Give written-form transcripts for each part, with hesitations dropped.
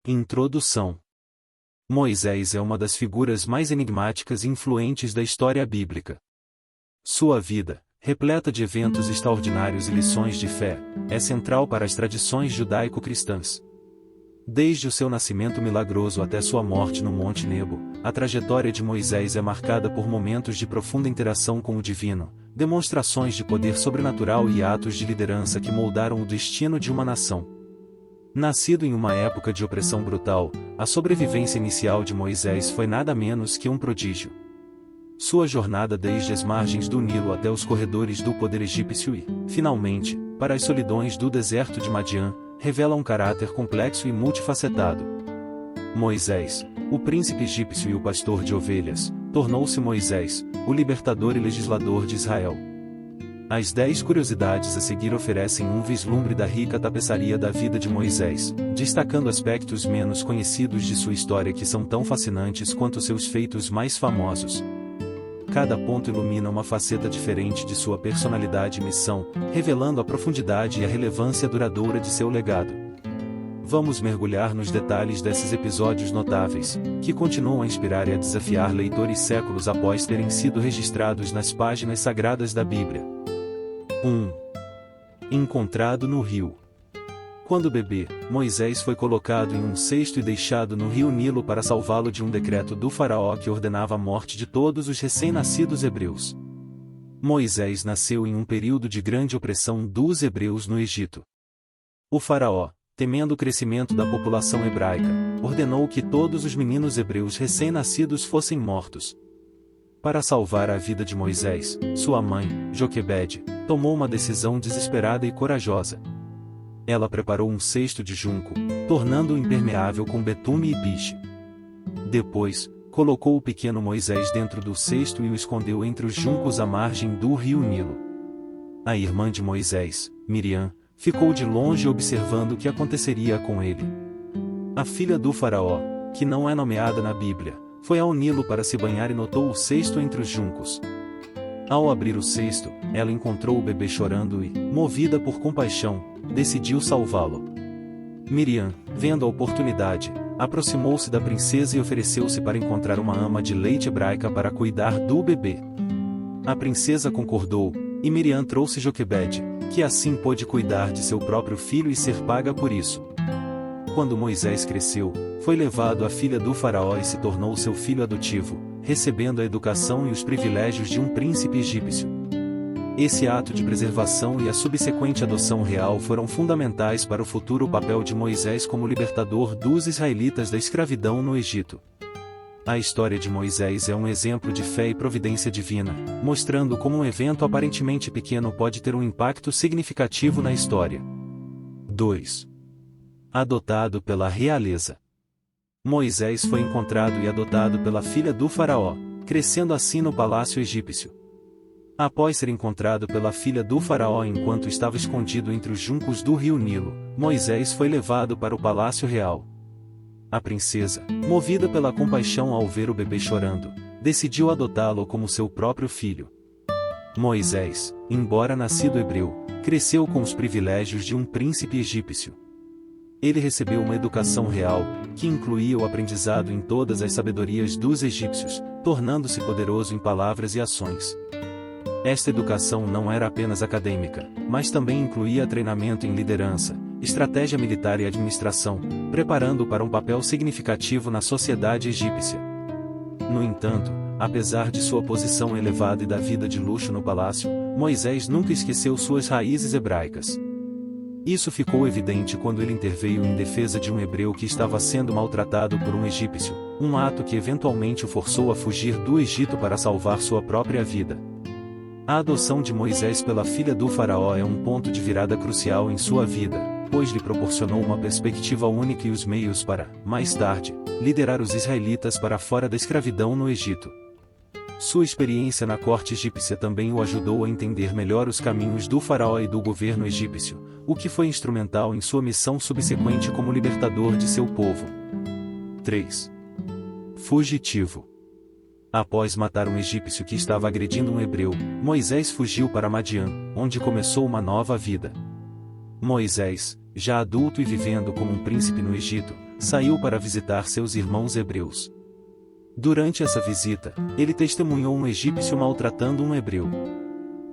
Introdução. Moisés é uma das figuras mais enigmáticas e influentes da história bíblica. Sua vida, repleta de eventos extraordinários e lições de fé, é central para as tradições judaico-cristãs. Desde o seu nascimento milagroso até sua morte no Monte Nebo, a trajetória de Moisés é marcada por momentos de profunda interação com o divino, demonstrações de poder sobrenatural e atos de liderança que moldaram o destino de uma nação. Nascido em uma época de opressão brutal, a sobrevivência inicial de Moisés foi nada menos que um prodígio. Sua jornada desde as margens do Nilo até os corredores do poder egípcio e, finalmente, para as solidões do deserto de Madiã, revela um caráter complexo e multifacetado. Moisés, o príncipe egípcio e o pastor de ovelhas, tornou-se Moisés, o libertador e legislador de Israel. As 10 curiosidades a seguir oferecem um vislumbre da rica tapeçaria da vida de Moisés, destacando aspectos menos conhecidos de sua história que são tão fascinantes quanto seus feitos mais famosos. Cada ponto ilumina uma faceta diferente de sua personalidade e missão, revelando a profundidade e a relevância duradoura de seu legado. Vamos mergulhar nos detalhes desses episódios notáveis, que continuam a inspirar e a desafiar leitores séculos após terem sido registrados nas páginas sagradas da Bíblia. 1. Encontrado no rio. Quando bebê, Moisés foi colocado em um cesto e deixado no rio Nilo para salvá-lo de um decreto do faraó que ordenava a morte de todos os recém-nascidos hebreus. Moisés nasceu em um período de grande opressão dos hebreus no Egito. O faraó, temendo o crescimento da população hebraica, ordenou que todos os meninos hebreus recém-nascidos fossem mortos. Para salvar a vida de Moisés, sua mãe, Joquebede, tomou uma decisão desesperada e corajosa. Ela preparou um cesto de junco, tornando-o impermeável com betume e piche. Depois, colocou o pequeno Moisés dentro do cesto e o escondeu entre os juncos à margem do rio Nilo. A irmã de Moisés, Miriam, ficou de longe observando o que aconteceria com ele. A filha do faraó, que não é nomeada na Bíblia, foi ao Nilo para se banhar e notou o cesto entre os juncos. Ao abrir o cesto, ela encontrou o bebê chorando e, movida por compaixão, decidiu salvá-lo. Miriam, vendo a oportunidade, aproximou-se da princesa e ofereceu-se para encontrar uma ama de leite hebraica para cuidar do bebê. A princesa concordou, e Miriam trouxe Joquebede, que assim pôde cuidar de seu próprio filho e ser paga por isso. Quando Moisés cresceu, foi levado à filha do faraó e se tornou seu filho adotivo, recebendo a educação e os privilégios de um príncipe egípcio. Esse ato de preservação e a subsequente adoção real foram fundamentais para o futuro papel de Moisés como libertador dos israelitas da escravidão no Egito. A história de Moisés é um exemplo de fé e providência divina, mostrando como um evento aparentemente pequeno pode ter um impacto significativo na história. 2. Adotado pela realeza. Moisés foi encontrado e adotado pela filha do faraó, crescendo assim no palácio egípcio. Após ser encontrado pela filha do faraó enquanto estava escondido entre os juncos do rio Nilo, Moisés foi levado para o palácio real. A princesa, movida pela compaixão ao ver o bebê chorando, decidiu adotá-lo como seu próprio filho. Moisés, embora nascido hebreu, cresceu com os privilégios de um príncipe egípcio. Ele recebeu uma educação real, que incluía o aprendizado em todas as sabedorias dos egípcios, tornando-se poderoso em palavras e ações. Esta educação não era apenas acadêmica, mas também incluía treinamento em liderança, estratégia militar e administração, preparando-o para um papel significativo na sociedade egípcia. No entanto, apesar de sua posição elevada e da vida de luxo no palácio, Moisés nunca esqueceu suas raízes hebraicas. Isso ficou evidente quando ele interveio em defesa de um hebreu que estava sendo maltratado por um egípcio, um ato que eventualmente o forçou a fugir do Egito para salvar sua própria vida. A adoção de Moisés pela filha do faraó é um ponto de virada crucial em sua vida, pois lhe proporcionou uma perspectiva única e os meios para, mais tarde, liderar os israelitas para fora da escravidão no Egito. Sua experiência na corte egípcia também o ajudou a entender melhor os caminhos do faraó e do governo egípcio, o que foi instrumental em sua missão subsequente como libertador de seu povo. 3. Fugitivo. Após matar um egípcio que estava agredindo um hebreu, Moisés fugiu para Madiã, onde começou uma nova vida. Moisés, já adulto e vivendo como um príncipe no Egito, saiu para visitar seus irmãos hebreus. Durante essa visita, ele testemunhou um egípcio maltratando um hebreu.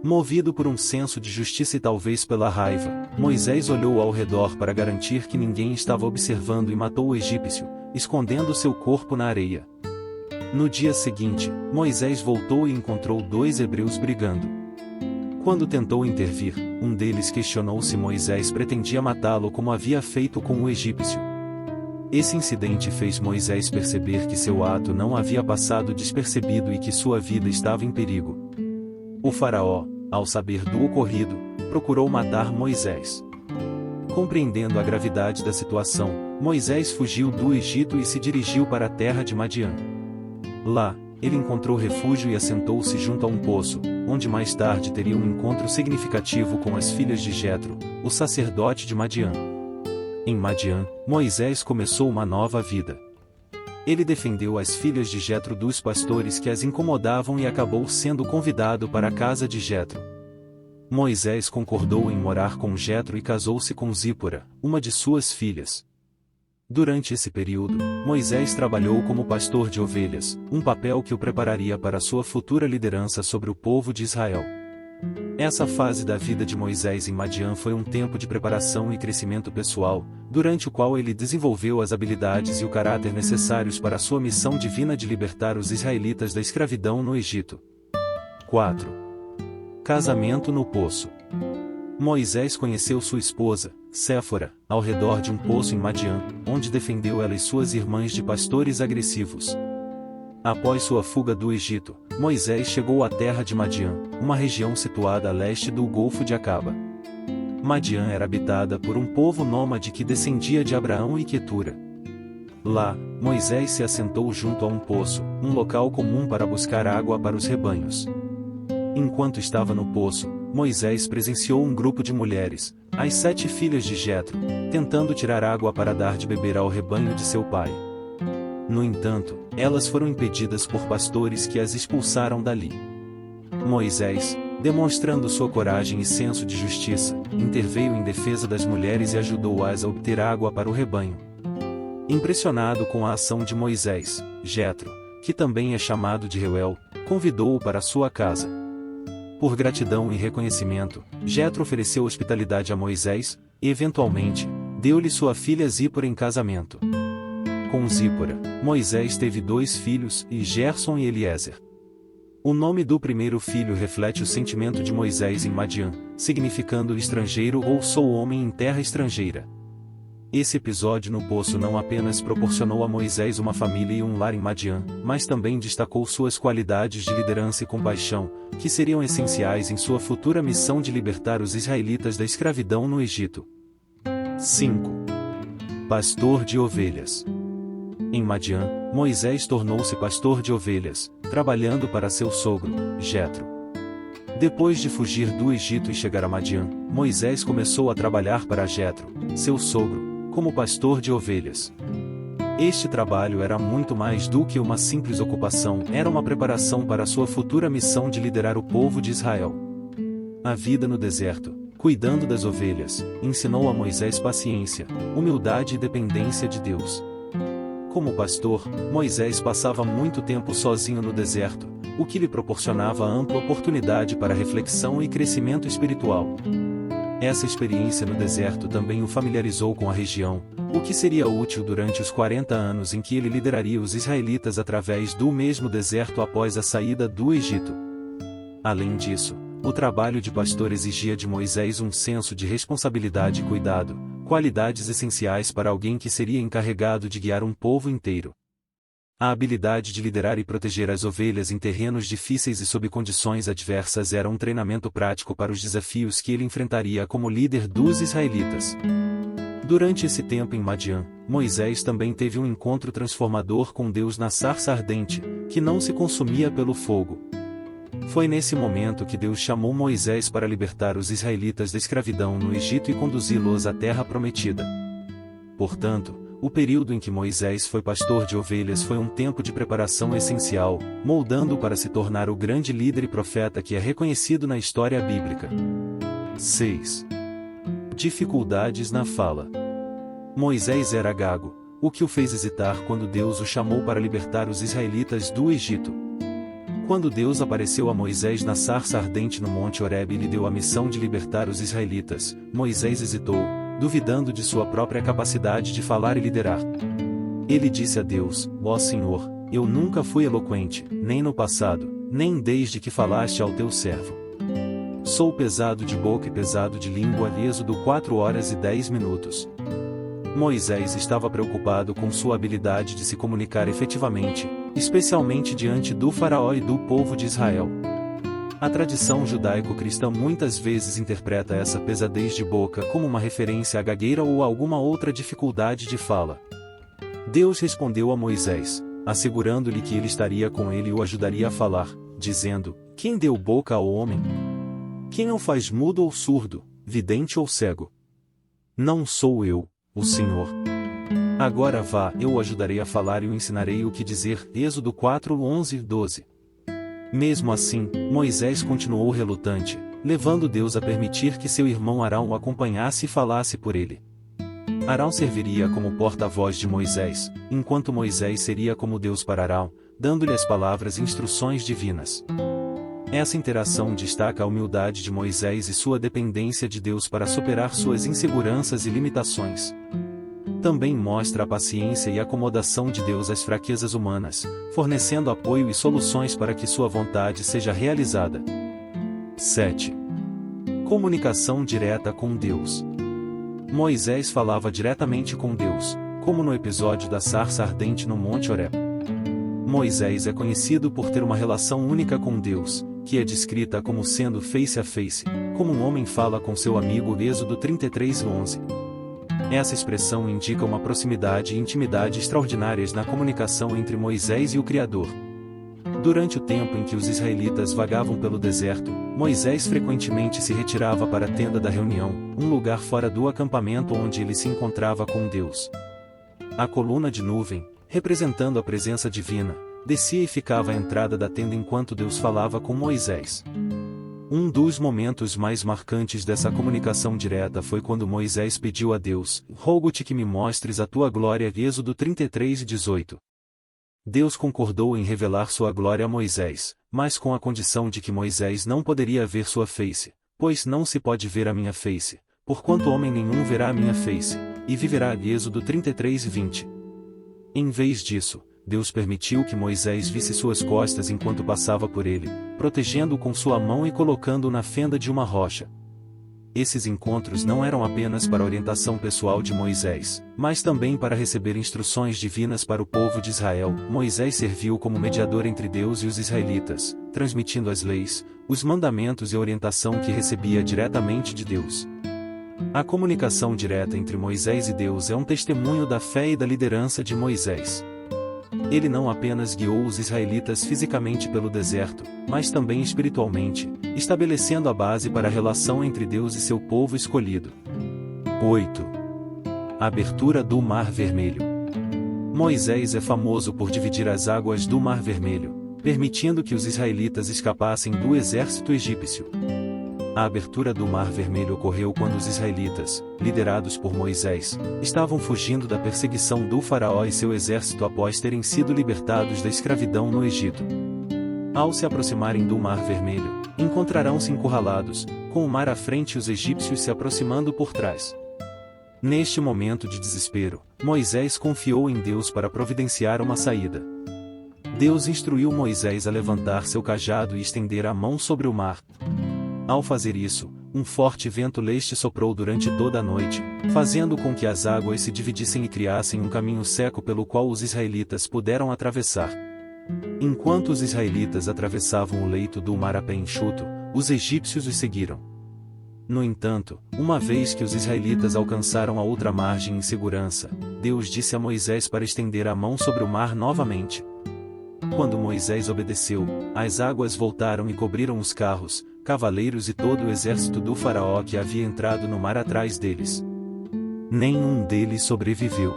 Movido por um senso de justiça e talvez pela raiva, Moisés olhou ao redor para garantir que ninguém estava observando e matou o egípcio, escondendo seu corpo na areia. No dia seguinte, Moisés voltou e encontrou dois hebreus brigando. Quando tentou intervir, um deles questionou se Moisés pretendia matá-lo como havia feito com o egípcio. Esse incidente fez Moisés perceber que seu ato não havia passado despercebido e que sua vida estava em perigo. O faraó, ao saber do ocorrido, procurou matar Moisés. Compreendendo a gravidade da situação, Moisés fugiu do Egito e se dirigiu para a terra de Madiã. Lá, ele encontrou refúgio e assentou-se junto a um poço, onde mais tarde teria um encontro significativo com as filhas de Jetro, o sacerdote de Madiã. Em Madiã, Moisés começou uma nova vida. Ele defendeu as filhas de Jetro dos pastores que as incomodavam e acabou sendo convidado para a casa de Jetro. Moisés concordou em morar com Jetro e casou-se com Zípora, uma de suas filhas. Durante esse período, Moisés trabalhou como pastor de ovelhas, um papel que o prepararia para sua futura liderança sobre o povo de Israel. Essa fase da vida de Moisés em Madiã foi um tempo de preparação e crescimento pessoal, durante o qual ele desenvolveu as habilidades e o caráter necessários para a sua missão divina de libertar os israelitas da escravidão no Egito. 4. Casamento no poço. Moisés conheceu sua esposa, Séfora, ao redor de um poço em Madiã, onde defendeu ela e suas irmãs de pastores agressivos. Após sua fuga do Egito, Moisés chegou à terra de Madiã, uma região situada a leste do Golfo de Acaba. Madiã era habitada por um povo nômade que descendia de Abraão e Quetura. Lá, Moisés se assentou junto a um poço, um local comum para buscar água para os rebanhos. Enquanto estava no poço, Moisés presenciou um grupo de mulheres, as 7 filhas de Jetro, tentando tirar água para dar de beber ao rebanho de seu pai. No entanto, elas foram impedidas por pastores que as expulsaram dali. Moisés, demonstrando sua coragem e senso de justiça, interveio em defesa das mulheres e ajudou-as a obter água para o rebanho. Impressionado com a ação de Moisés, Jetro, que também é chamado de Reuel, convidou-o para sua casa. Por gratidão e reconhecimento, Jetro ofereceu hospitalidade a Moisés, e eventualmente, deu-lhe sua filha Zípora em casamento. Com Zípora, Moisés teve 2 filhos, Gerson e Eliezer. O nome do primeiro filho reflete o sentimento de Moisés em Madiã, significando estrangeiro ou sou homem em terra estrangeira. Esse episódio no poço não apenas proporcionou a Moisés uma família e um lar em Madiã, mas também destacou suas qualidades de liderança e compaixão, que seriam essenciais em sua futura missão de libertar os israelitas da escravidão no Egito. 5. Pastor de ovelhas. Em Madiã, Moisés tornou-se pastor de ovelhas, trabalhando para seu sogro, Jetro. Depois de fugir do Egito e chegar a Madiã, Moisés começou a trabalhar para Jetro, seu sogro, como pastor de ovelhas. Este trabalho era muito mais do que uma simples ocupação, era uma preparação para sua futura missão de liderar o povo de Israel. A vida no deserto, cuidando das ovelhas, ensinou a Moisés paciência, humildade e dependência de Deus. Como pastor, Moisés passava muito tempo sozinho no deserto, o que lhe proporcionava ampla oportunidade para reflexão e crescimento espiritual. Essa experiência no deserto também o familiarizou com a região, o que seria útil durante os 40 anos em que ele lideraria os israelitas através do mesmo deserto após a saída do Egito. Além disso, o trabalho de pastor exigia de Moisés um senso de responsabilidade e cuidado, qualidades essenciais para alguém que seria encarregado de guiar um povo inteiro. A habilidade de liderar e proteger as ovelhas em terrenos difíceis e sob condições adversas era um treinamento prático para os desafios que ele enfrentaria como líder dos israelitas. Durante esse tempo em Madiã, Moisés também teve um encontro transformador com Deus na sarça ardente, que não se consumia pelo fogo. Foi nesse momento que Deus chamou Moisés para libertar os israelitas da escravidão no Egito e conduzi-los à terra prometida. Portanto, o período em que Moisés foi pastor de ovelhas foi um tempo de preparação essencial, moldando-o para se tornar o grande líder e profeta que é reconhecido na história bíblica. 6. Dificuldades na fala. Moisés era gago, o que o fez hesitar quando Deus o chamou para libertar os israelitas do Egito. Quando Deus apareceu a Moisés na sarça ardente no Monte Horebe e lhe deu a missão de libertar os israelitas, Moisés hesitou, duvidando de sua própria capacidade de falar e liderar. Ele disse a Deus: Ó Senhor, eu nunca fui eloquente, nem no passado, nem desde que falaste ao teu servo. Sou pesado de boca e pesado de língua. Êxodo 4 horas e 10 minutos. Moisés estava preocupado com sua habilidade de se comunicar efetivamente, especialmente diante do faraó e do povo de Israel. A tradição judaico-cristã muitas vezes interpreta essa pesadez de boca como uma referência à gagueira ou a alguma outra dificuldade de fala. Deus respondeu a Moisés, assegurando-lhe que ele estaria com ele e o ajudaria a falar, dizendo: Quem deu boca ao homem? Quem o faz mudo ou surdo, vidente ou cego? Não sou eu, o Senhor. Agora vá, eu o ajudarei a falar e o ensinarei o que dizer. Êxodo 4:11-12. Mesmo assim, Moisés continuou relutante, levando Deus a permitir que seu irmão Arão o acompanhasse e falasse por ele. Arão serviria como porta-voz de Moisés, enquanto Moisés seria como Deus para Arão, dando-lhe as palavras e instruções divinas. Essa interação destaca a humildade de Moisés e sua dependência de Deus para superar suas inseguranças e limitações. Também mostra a paciência e acomodação de Deus às fraquezas humanas, fornecendo apoio e soluções para que sua vontade seja realizada. 7. Comunicação direta com Deus. Moisés falava diretamente com Deus, como no episódio da sarça ardente no Monte Horebe. Moisés é conhecido por ter uma relação única com Deus, que é descrita como sendo face a face, como um homem fala com seu amigo. Êxodo 33:11. Essa expressão indica uma proximidade e intimidade extraordinárias na comunicação entre Moisés e o Criador. Durante o tempo em que os israelitas vagavam pelo deserto, Moisés frequentemente se retirava para a tenda da reunião, um lugar fora do acampamento onde ele se encontrava com Deus. A coluna de nuvem, representando a presença divina, descia e ficava à entrada da tenda enquanto Deus falava com Moisés. Um dos momentos mais marcantes dessa comunicação direta foi quando Moisés pediu a Deus: Rogo-te que me mostres a tua glória. Êxodo 33:18. Deus concordou em revelar sua glória a Moisés, mas com a condição de que Moisés não poderia ver sua face, pois não se pode ver a minha face, porquanto homem nenhum verá a minha face, e viverá. Êxodo 33:20. Em vez disso, Deus permitiu que Moisés visse suas costas enquanto passava por ele, protegendo-o com sua mão e colocando-o na fenda de uma rocha. Esses encontros não eram apenas para a orientação pessoal de Moisés, mas também para receber instruções divinas para o povo de Israel. Moisés serviu como mediador entre Deus e os israelitas, transmitindo as leis, os mandamentos e a orientação que recebia diretamente de Deus. A comunicação direta entre Moisés e Deus é um testemunho da fé e da liderança de Moisés. Ele não apenas guiou os israelitas fisicamente pelo deserto, mas também espiritualmente, estabelecendo a base para a relação entre Deus e seu povo escolhido. 8. Abertura do Mar Vermelho. Moisés é famoso por dividir as águas do Mar Vermelho, permitindo que os israelitas escapassem do exército egípcio. A abertura do Mar Vermelho ocorreu quando os israelitas, liderados por Moisés, estavam fugindo da perseguição do faraó e seu exército após terem sido libertados da escravidão no Egito. Ao se aproximarem do Mar Vermelho, encontrarão-se encurralados, com o mar à frente e os egípcios se aproximando por trás. Neste momento de desespero, Moisés confiou em Deus para providenciar uma saída. Deus instruiu Moisés a levantar seu cajado e estender a mão sobre o mar. Ao fazer isso, um forte vento leste soprou durante toda a noite, fazendo com que as águas se dividissem e criassem um caminho seco pelo qual os israelitas puderam atravessar. Enquanto os israelitas atravessavam o leito do mar a pé enxuto, os egípcios os seguiram. No entanto, uma vez que os israelitas alcançaram a outra margem em segurança, Deus disse a Moisés para estender a mão sobre o mar novamente. Quando Moisés obedeceu, as águas voltaram e cobriram os carros, cavaleiros e todo o exército do faraó que havia entrado no mar atrás deles. Nenhum deles sobreviveu.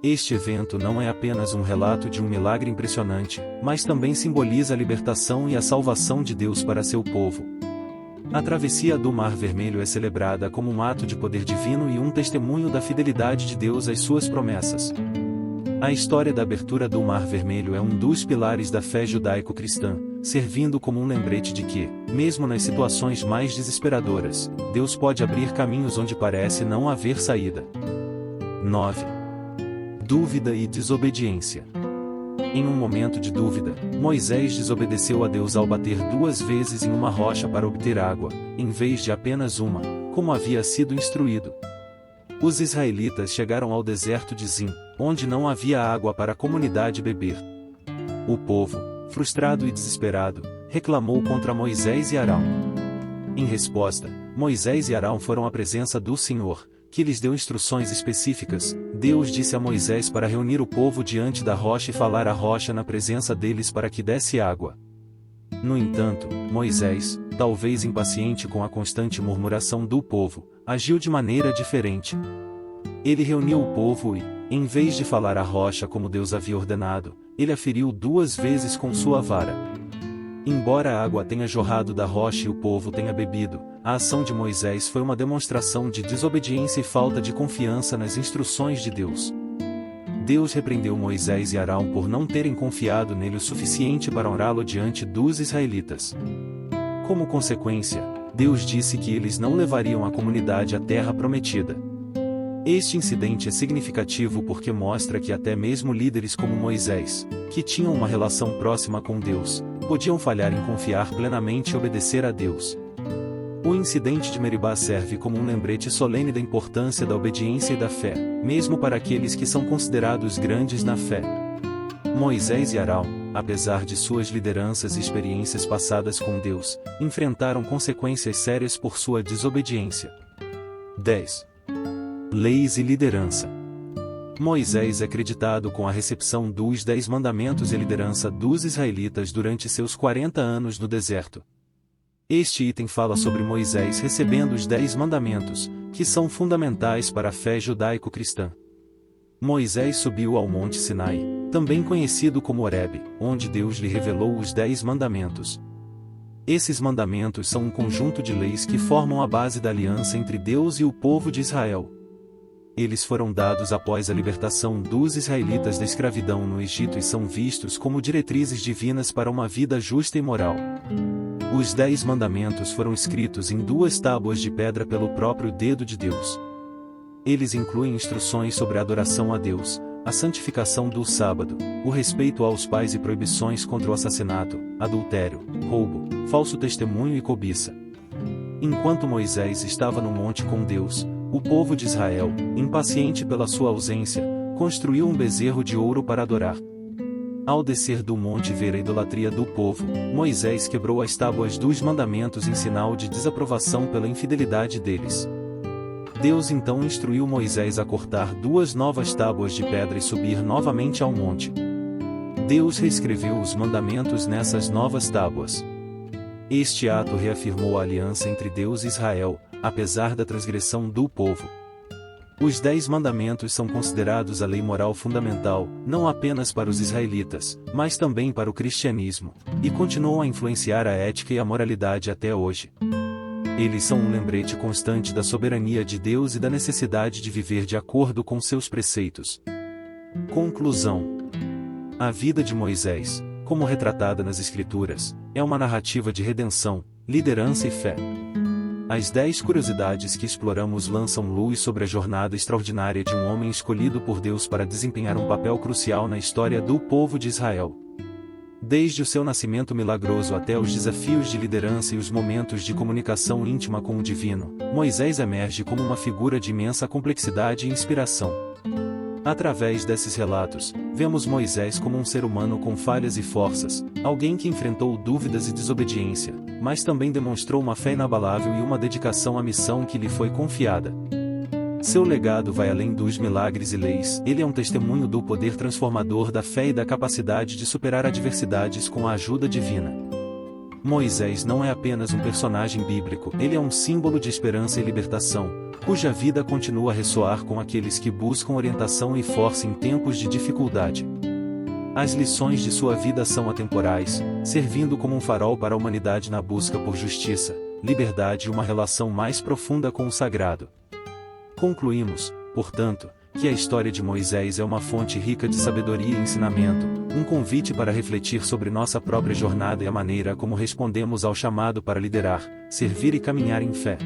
Este evento não é apenas um relato de um milagre impressionante, mas também simboliza a libertação e a salvação de Deus para seu povo. A travessia do Mar Vermelho é celebrada como um ato de poder divino e um testemunho da fidelidade de Deus às suas promessas. A história da abertura do Mar Vermelho é um dos pilares da fé judaico-cristã, servindo como um lembrete de que, mesmo nas situações mais desesperadoras, Deus pode abrir caminhos onde parece não haver saída. 9. Dúvida e desobediência. Em um momento de dúvida, Moisés desobedeceu a Deus ao bater 2 vezes em uma rocha para obter água, em vez de apenas uma, como havia sido instruído. Os israelitas chegaram ao deserto de Zin, onde não havia água para a comunidade beber. O povo, frustrado e desesperado, reclamou contra Moisés e Arão. Em resposta, Moisés e Arão foram à presença do Senhor, que lhes deu instruções específicas. Deus disse a Moisés para reunir o povo diante da rocha e falar à rocha na presença deles para que desse água. No entanto, Moisés, talvez impaciente com a constante murmuração do povo, agiu de maneira diferente. Ele reuniu o povo e, em vez de falar à rocha como Deus havia ordenado, ele a feriu 2 vezes com sua vara. Embora a água tenha jorrado da rocha e o povo tenha bebido, a ação de Moisés foi uma demonstração de desobediência e falta de confiança nas instruções de Deus. Deus repreendeu Moisés e Arão por não terem confiado nele o suficiente para honrá-lo diante dos israelitas. Como consequência, Deus disse que eles não levariam a comunidade à terra prometida. Este incidente é significativo porque mostra que até mesmo líderes como Moisés, que tinham uma relação próxima com Deus, podiam falhar em confiar plenamente e obedecer a Deus. O incidente de Meribá serve como um lembrete solene da importância da obediência e da fé, mesmo para aqueles que são considerados grandes na fé. Moisés e Arão, apesar de suas lideranças e experiências passadas com Deus, enfrentaram consequências sérias por sua desobediência. 10. Leis e liderança. Moisés é creditado com a recepção dos 10 mandamentos e liderança dos israelitas durante seus 40 anos no deserto. Este item fala sobre Moisés recebendo os 10 mandamentos, que são fundamentais para a fé judaico-cristã. Moisés subiu ao Monte Sinai, também conhecido como Horebe, onde Deus lhe revelou os 10 mandamentos. Esses mandamentos são um conjunto de leis que formam a base da aliança entre Deus e o povo de Israel. Eles foram dados após a libertação dos israelitas da escravidão no Egito e são vistos como diretrizes divinas para uma vida justa e moral. Os 10 mandamentos foram escritos em 2 tábuas de pedra pelo próprio dedo de Deus. Eles incluem instruções sobre a adoração a Deus, a santificação do sábado, o respeito aos pais e proibições contra o assassinato, adultério, roubo, falso testemunho e cobiça. Enquanto Moisés estava no monte com Deus, o povo de Israel, impaciente pela sua ausência, construiu um bezerro de ouro para adorar. Ao descer do monte e ver a idolatria do povo, Moisés quebrou as tábuas dos mandamentos em sinal de desaprovação pela infidelidade deles. Deus então instruiu Moisés a cortar 2 novas tábuas de pedra e subir novamente ao monte. Deus reescreveu os mandamentos nessas novas tábuas. Este ato reafirmou a aliança entre Deus e Israel, apesar da transgressão do povo. Os 10 mandamentos são considerados a lei moral fundamental, não apenas para os israelitas, mas também para o cristianismo, e continuam a influenciar a ética e a moralidade até hoje. Eles são um lembrete constante da soberania de Deus e da necessidade de viver de acordo com seus preceitos. Conclusão: a vida de Moisés, como retratada nas Escrituras, é uma narrativa de redenção, liderança e fé. As 10 curiosidades que exploramos lançam luz sobre a jornada extraordinária de um homem escolhido por Deus para desempenhar um papel crucial na história do povo de Israel. Desde o seu nascimento milagroso até os desafios de liderança e os momentos de comunicação íntima com o divino, Moisés emerge como uma figura de imensa complexidade e inspiração. Através desses relatos, vemos Moisés como um ser humano com falhas e forças, alguém que enfrentou dúvidas e desobediência, mas também demonstrou uma fé inabalável e uma dedicação à missão que lhe foi confiada. Seu legado vai além dos milagres e leis, ele é um testemunho do poder transformador da fé e da capacidade de superar adversidades com a ajuda divina. Moisés não é apenas um personagem bíblico, ele é um símbolo de esperança e libertação, cuja vida continua a ressoar com aqueles que buscam orientação e força em tempos de dificuldade. As lições de sua vida são atemporais, servindo como um farol para a humanidade na busca por justiça, liberdade e uma relação mais profunda com o sagrado. Concluímos, portanto, que a história de Moisés é uma fonte rica de sabedoria e ensinamento, um convite para refletir sobre nossa própria jornada e a maneira como respondemos ao chamado para liderar, servir e caminhar em fé.